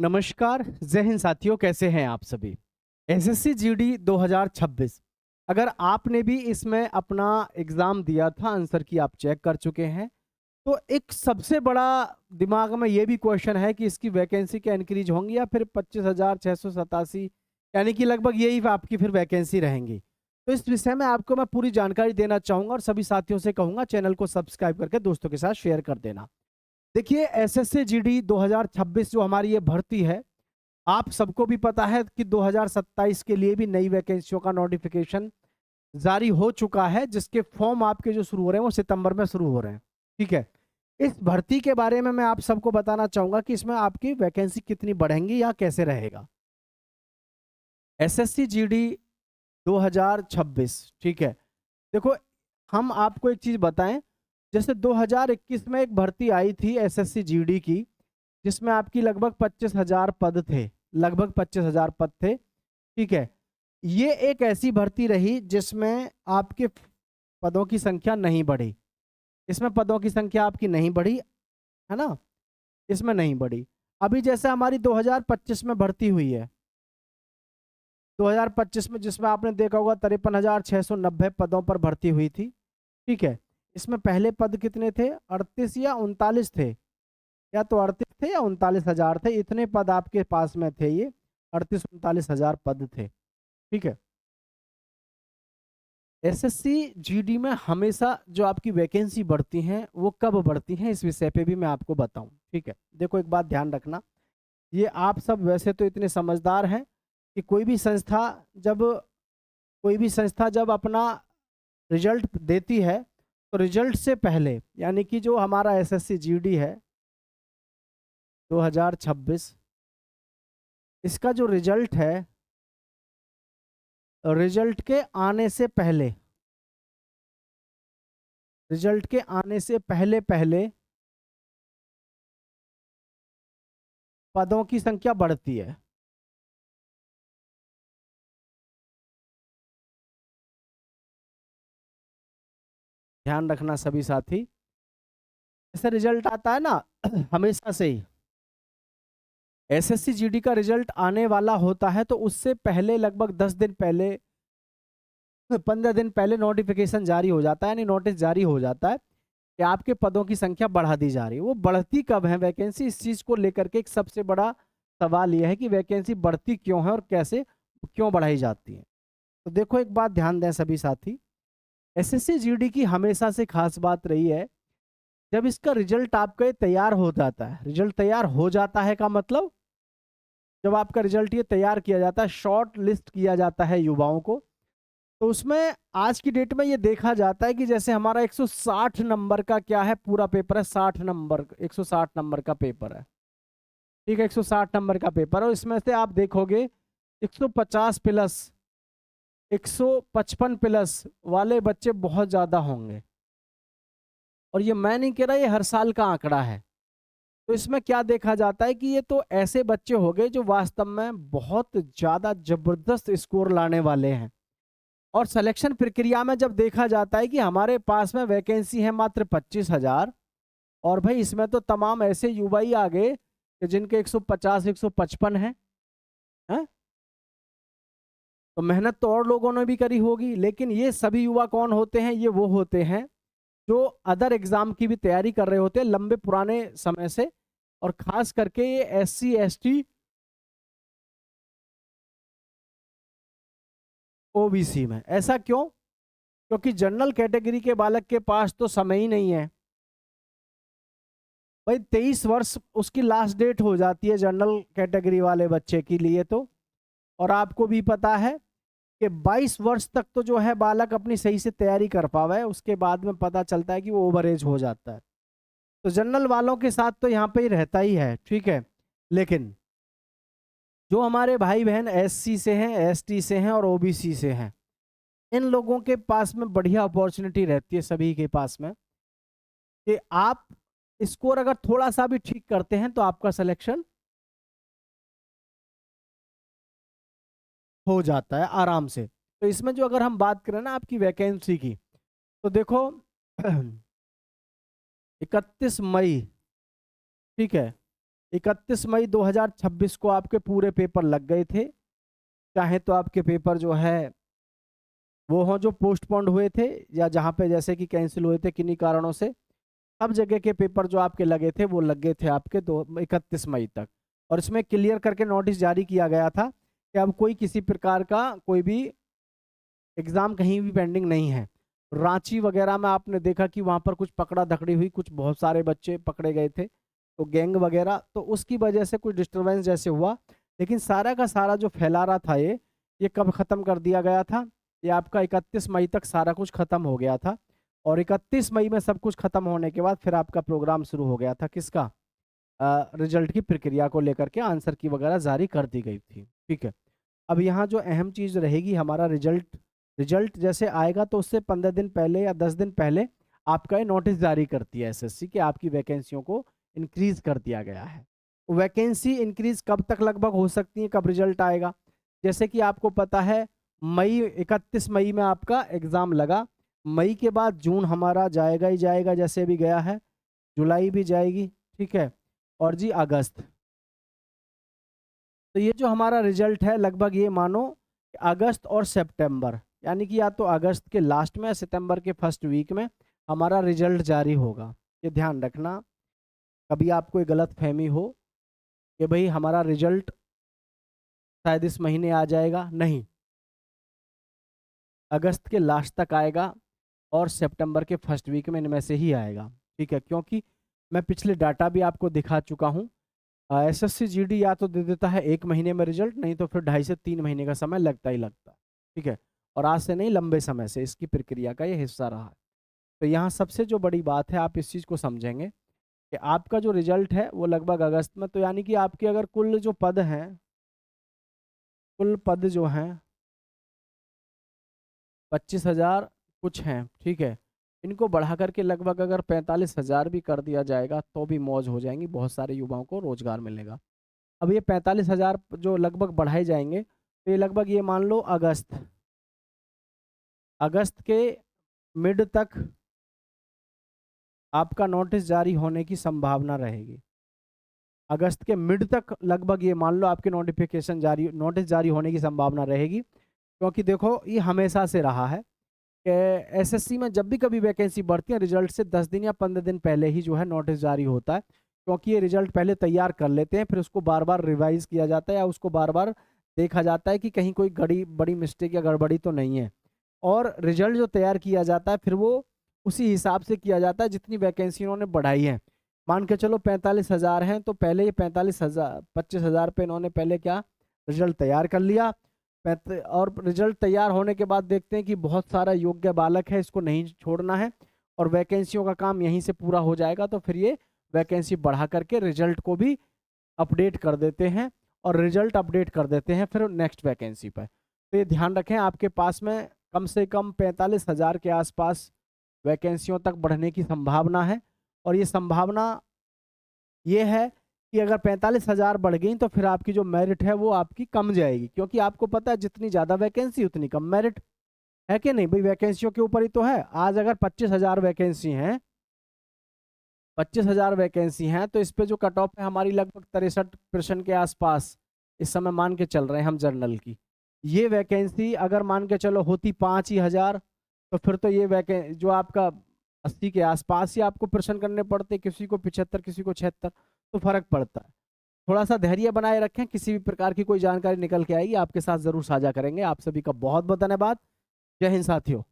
नमस्कार, जय हिंद साथियों, कैसे हैं आप सभी। एसएससी जीडी 2026, अगर आपने भी इसमें अपना एग्ज़ाम दिया था, आंसर की आप चेक कर चुके हैं, तो एक सबसे बड़ा दिमाग में ये भी क्वेश्चन है कि इसकी वैकेंसी क्या इंक्रीज होंगी या फिर 25,687, यानी कि लगभग यही आपकी फिर वैकेंसी रहेंगी। तो इस विषय में आपको मैं पूरी जानकारी देना चाहूँगा और सभी साथियों से कहूँगा चैनल को सब्सक्राइब करके दोस्तों के साथ शेयर कर देना। देखिए, एसएससी जीडी 2026 जो हमारी ये भर्ती है, आप सबको भी पता है कि 2027 के लिए भी नई वैकेंसियों का नोटिफिकेशन जारी हो चुका है, जिसके फॉर्म आपके जो शुरू हो रहे हैं वो सितंबर में शुरू हो रहे हैं। ठीक है, इस भर्ती के बारे में मैं आप सबको बताना चाहूंगा कि इसमें आपकी वैकेंसी कितनी बढ़ेंगी या कैसे रहेगा। एसएससी जीडी 2026, ठीक है। देखो, हम आपको एक चीज बताएं, जैसे 2021 में एक भर्ती आई थी एसएससी जीडी की, जिसमें आपकी लगभग 25,000 पद थे, लगभग 25,000 पद थे। ठीक है, ये एक ऐसी भर्ती रही जिसमें आपके पदों की संख्या नहीं बढ़ी। इसमें पदों की संख्या आपकी नहीं बढ़ी, है ना, इसमें नहीं बढ़ी। अभी जैसे हमारी 2025 में भर्ती हुई है, 2025 में, जिसमें आपने देखा होगा 53,690 पदों पर भर्ती हुई थी। ठीक है, इसमें पहले पद कितने थे, 38 या 39 थे, या तो 38 थे या 39,000 थे, इतने पद आपके पास में थे, ये 38-39,000 पद थे। ठीक है, एसएससी जीडी में हमेशा जो आपकी वैकेंसी बढ़ती हैं वो कब बढ़ती हैं, इस विषय पे भी मैं आपको बताऊं। ठीक है, देखो एक बात ध्यान रखना, ये आप सब वैसे तो इतने समझदार हैं कि कोई भी संस्था जब अपना रिजल्ट देती है, तो रिजल्ट से पहले, यानी कि जो हमारा एसएससी जीडी है 2026, इसका जो रिजल्ट है, रिजल्ट के आने से पहले, रिजल्ट के आने से पहले पहले पदों की संख्या बढ़ती है। ध्यान रखना सभी साथी, ऐसा रिजल्ट आता है ना हमेशा से ही एसएससी जीडी का रिजल्ट आने वाला होता है, तो उससे पहले लगभग 10 दिन पहले, 15 दिन पहले नोटिफिकेशन जारी हो जाता है, यानी नोटिस जारी हो जाता है कि आपके पदों की संख्या बढ़ा दी जा रही है। वो बढ़ती कब है वैकेंसी, इस चीज को लेकर के एक सबसे बड़ा सवाल यह है कि वैकेंसी बढ़ती क्यों है और कैसे, क्यों बढ़ाई जाती है। तो देखो एक बात ध्यान दें सभी साथी, एसएससी जीडी की हमेशा से खास बात रही है, जब इसका रिजल्ट आपका तैयार हो जाता है, रिजल्ट तैयार हो जाता है का मतलब, जब आपका रिजल्ट ये तैयार किया जाता है, शॉर्ट लिस्ट किया जाता है युवाओं को, तो उसमें आज की डेट में ये देखा जाता है कि जैसे हमारा 160 नंबर का क्या है, पूरा पेपर है, 60 नंबर, 160 नंबर का पेपर है। ठीक है, 160 नंबर का पेपर है, और इसमें से आप देखोगे 150 प्लस, 155 प्लस वाले बच्चे बहुत ज्यादा होंगे। और ये मैं नहीं कह रहा, ये हर साल का आंकड़ा है। तो इसमें क्या देखा जाता है कि ये तो ऐसे बच्चे हो गए जो वास्तव में बहुत ज्यादा जबरदस्त स्कोर लाने वाले हैं। और सिलेक्शन प्रक्रिया में जब देखा जाता है कि हमारे पास में वैकेंसी है मात्र 25,000, और भाई इसमें तो तमाम ऐसे युवा ही आ गए कि जिनके 150 155 है, तो मेहनत तो और लोगों ने भी करी होगी, लेकिन ये सभी युवा कौन होते हैं, ये वो होते हैं जो अदर एग्जाम की भी तैयारी कर रहे होते हैं लंबे पुराने समय से, और खास करके ये SC ST OBC में। ऐसा क्यों? क्योंकि जनरल कैटेगरी के बालक के पास तो समय ही नहीं है भाई, 23 वर्ष उसकी लास्ट डेट हो जाती है जनरल कैटेगरी वाले बच्चे के लिए तो। और आपको भी पता है कि 22 वर्ष तक तो जो है बालक अपनी सही से तैयारी कर पावा है, उसके बाद में पता चलता है कि वो ओवर एज हो जाता है। तो जनरल वालों के साथ तो यहाँ पे ही रहता ही है। ठीक है, लेकिन जो हमारे भाई बहन SC से हैं, ST से हैं और OBC से हैं, इन लोगों के पास में बढ़िया अपॉर्चुनिटी रहती है सभी के पास में, कि आप स्कोर अगर थोड़ा सा भी ठीक करते हैं तो आपका सिलेक्शन हो जाता है आराम से। तो इसमें जो अगर हम बात करें ना आपकी वैकेंसी की, तो देखो 31 मई, ठीक है, 31 मई 2026 को आपके पूरे पेपर लग गए थे, चाहे तो आपके पेपर जो है वो हो जो पोस्टपोन्ड हुए थे या जहाँ पे जैसे कि कैंसिल हुए थे किन्हीं कारणों से, सब जगह के पेपर जो आपके लगे थे वो लगे थे आपके 31 मई तक। और इसमें क्लियर करके नोटिस जारी किया गया था कि अब कोई किसी प्रकार का कोई भी एग्ज़ाम कहीं भी पेंडिंग नहीं है। रांची वगैरह में आपने देखा कि वहाँ पर कुछ पकड़ा धकड़ी हुई, कुछ बहुत सारे बच्चे पकड़े गए थे, तो गैंग वगैरह, तो उसकी वजह से कुछ डिस्टर्बेंस जैसे हुआ। लेकिन सारा का सारा जो फैला रहा था ये कब ख़त्म कर दिया गया था? ये आपका 31 मई तक सारा कुछ ख़त्म हो गया था। और 31 मई में सब कुछ ख़त्म होने के बाद फिर आपका प्रोग्राम शुरू हो गया था किसका? रिजल्ट की प्रक्रिया को लेकर के आंसर की वगैरह जारी कर दी गई थी। ठीक है, अब यहाँ जो अहम चीज़ रहेगी हमारा रिजल्ट जैसे आएगा तो उससे 15 दिन पहले या 10 दिन पहले आपका ये नोटिस जारी करती है एसएससी कि आपकी वैकेंसियों को इंक्रीज कर दिया गया है। वैकेंसी इंक्रीज कब तक लगभग हो सकती है, कब रिजल्ट आएगा? जैसे कि आपको पता है 31 मई में आपका एग्ज़ाम लगा, मई के बाद जून हमारा जाएगा ही जाएगा जैसे भी गया है, जुलाई भी जाएगी, ठीक है, और जी अगस्त। तो ये जो हमारा रिजल्ट है लगभग ये मानो अगस्त और सितंबर, यानी कि या तो अगस्त के लास्ट में या सितंबर के फर्स्ट वीक में हमारा रिजल्ट जारी होगा। ये ध्यान रखना, कभी आपको ये गलत फहमी हो कि भाई हमारा रिजल्ट शायद इस महीने आ जाएगा, नहीं, अगस्त के लास्ट तक आएगा और सितंबर के फर्स्ट वीक में इनमें से ही आएगा। ठीक है, क्योंकि मैं पिछले डाटा भी आपको दिखा चुका हूँ। एसएससी जीडी या तो दे देता है 1 महीने में रिजल्ट, नहीं तो फिर 2.5 से 3 महीने का समय लगता ही लगता है। ठीक है, और आज से नहीं, लंबे समय से इसकी प्रक्रिया का ये हिस्सा रहा है। तो यहाँ सबसे जो बड़ी बात है आप इस चीज़ को समझेंगे कि आपका जो रिजल्ट है वो लगभग अगस्त में, तो यानी कि आपके अगर कुल जो पद हैं, कुल पद जो हैं 25,000 कुछ हैं, ठीक है, इनको बढ़ा करके लगभग अगर 45,000 भी कर दिया जाएगा तो भी मौज हो जाएंगी, बहुत सारे युवाओं को रोजगार मिलेगा। अब ये 45,000 जो लगभग बढ़ाए जाएंगे तो ये लगभग ये मान लो अगस्त के मिड तक आपका नोटिस जारी होने की संभावना रहेगी। अगस्त के मिड तक लगभग ये मान लो आपके नोटिस जारी होने की संभावना रहेगी, क्योंकि देखो ये हमेशा से रहा है कि एसएससी में जब भी कभी वैकेंसी बढ़ती है रिजल्ट से 10 दिन या 15 दिन पहले ही जो है नोटिस जारी होता है, क्योंकि ये रिजल्ट पहले तैयार कर लेते हैं, फिर उसको बार बार रिवाइज किया जाता है या उसको बार बार देखा जाता है कि कहीं कोई बड़ी मिस्टेक या गड़बड़ी तो नहीं है। और रिजल्ट जो तैयार किया जाता है फिर वो उसी हिसाब से किया जाता है जितनी वैकेंसी इन्होंने बढ़ाई है। मान के चलो 45,000 हैं तो पहले ये 25,000 पे इन्होंने पहले क्या रिजल्ट तैयार कर लिया, और रिजल्ट तैयार होने के बाद देखते हैं कि बहुत सारा योग्य बालक है, इसको नहीं छोड़ना है और वैकेंसियों का काम यहीं से पूरा हो जाएगा, तो फिर ये वैकेंसी बढ़ा करके रिजल्ट को भी अपडेट कर देते हैं और रिजल्ट अपडेट कर देते हैं फिर नेक्स्ट वैकेंसी पर। तो ये ध्यान रखें, आपके पास में कम से कम 45,000 के आसपास वैकेंसियों तक बढ़ने की संभावना है। और ये संभावना ये है कि अगर 45,000 बढ़ गई तो फिर आपकी जो मेरिट है वो आपकी कम जाएगी, क्योंकि आपको पता है जितनी ज़्यादा वैकेंसी उतनी कम मेरिट है कि नहीं भाई, वैकेंसियों के ऊपर ही तो है। आज अगर 25,000 वैकेंसी हैं, 25,000 वैकेंसी हैं तो इस पे जो कट ऑफ है हमारी लगभग 63% के आसपास इस समय मान के चल रहे हैं हम जर्नल की। ये वैकेंसी अगर मान के चलो होती 5,000 तो फिर तो ये जो आपका 80 के आसपास ही आपको प्रश्न करने पड़ते, किसी को 75 किसी को 76, तो फर्क पड़ता है। थोड़ा सा धैर्य बनाए रखें, किसी भी प्रकार की कोई जानकारी निकल के आएगी आपके साथ जरूर साझा करेंगे। आप सभी का बहुत बहुत धन्यवाद। जय हिंद साथियों।